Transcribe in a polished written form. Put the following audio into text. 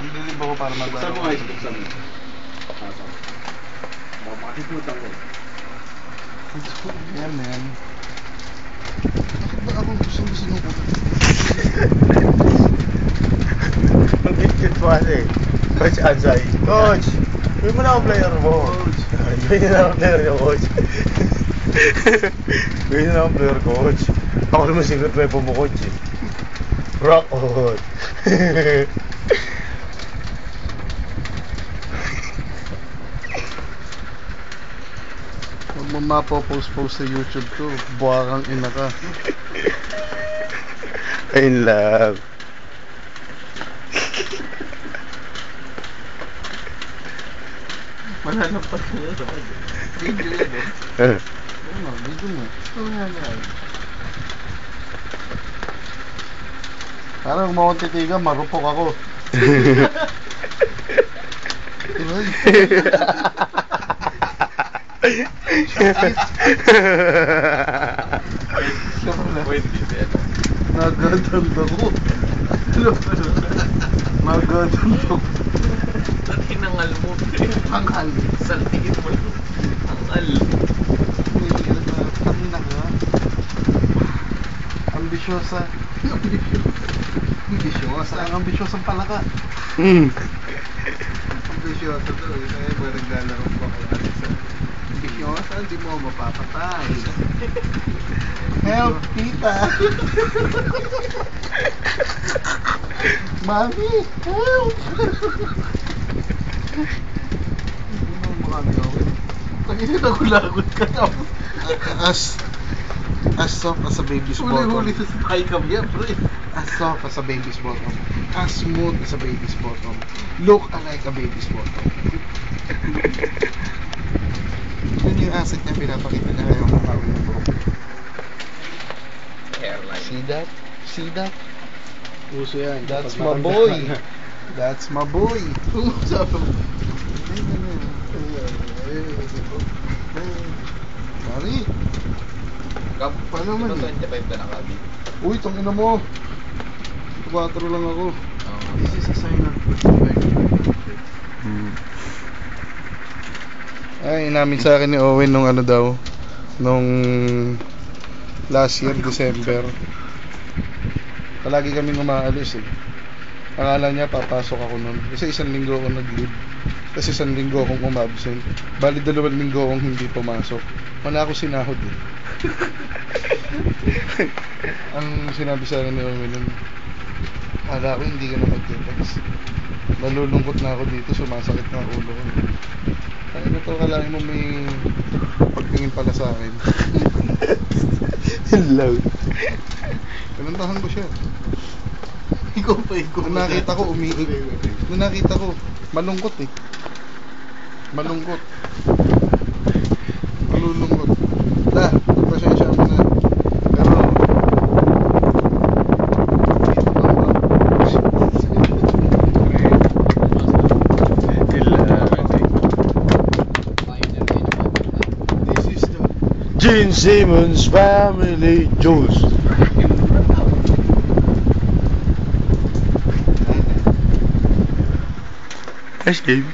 Nililib ako para maglaro. Saan mo ayos ko sa mo? Makakalimutan ko. Yan, man. Bakit ba ako gusto sinubukan? Ang cute mo kasi. Coach Ansay. Coach! Gawin mo na ang player mo. Gawin mo na ang player niya, coach. Gawin mo na ang player, coach. Ako naman secret weapon mo, coach. Rock on. Huwag mo mapopost-post sa YouTube ko. Buwakang ina ka. In love. Mananapat ka na sa pag. Video yan, Eh. ano, video mo. Ano nga yan? Parang mo akong titigan, marupok ako. Uy. Wait, Nagadanda ko. Nagadanda ko. ang hinangal mo. Hangal. Saltingin mo lang. Hangal. Kanina ka. Ambisyosa. Ambisyosa. Ang ambisyosang pala ka. Ambisyosa to. Kaya ba naglalaro pa kayo? Ambisyosa, hindi mo mapapatay. Help, tita. Mami, help. Hindi mo makagawin. Pag-isip na gulagot ka tapos. As soft as a baby's bottom. Huli-huli sa spy cam yan, pre. As soft as a baby's bottom. As smooth as a baby's bottom. Look alike a baby's bottom. Yun yung asset niya, pinapakita niya ngayong nakawin ng bro. Hairline. See that? See that? Uso yan. That's my boy. That's my boy. Sabi mo. Mari. Kap, Paano man? 25 ka na kabi. Uy, tangina mo. 4 lang ako. This is a sign of Ay, inamin sa akin ni Owen nung ano daw, nung last year, December. Palagi kaming umaalis eh. Akala niya papasok ako nun. Kasi 1 linggo ako nag-leave. Kasi 1 linggo akong umabsent. Bali 2 linggo akong hindi pumasok. Wala ako sinahod eh. Ang sinabi sa akin ni Owen nun, akala ko hindi ka na mag-text. Nalulungkot na ako dito, sumasakit na ang ulo ko. Ano na to, kalahin mo may pagtingin pala sa akin. Hello. Pinuntahan ko siya. Ikaw pa, ikaw. Nung nakita ko, umiig. Nung nakita ko, malungkot eh. Malungkot. Malulungkot. Da, pasensya mo na. Pero, this is the Gene Simmons Family Jewels. Nice game.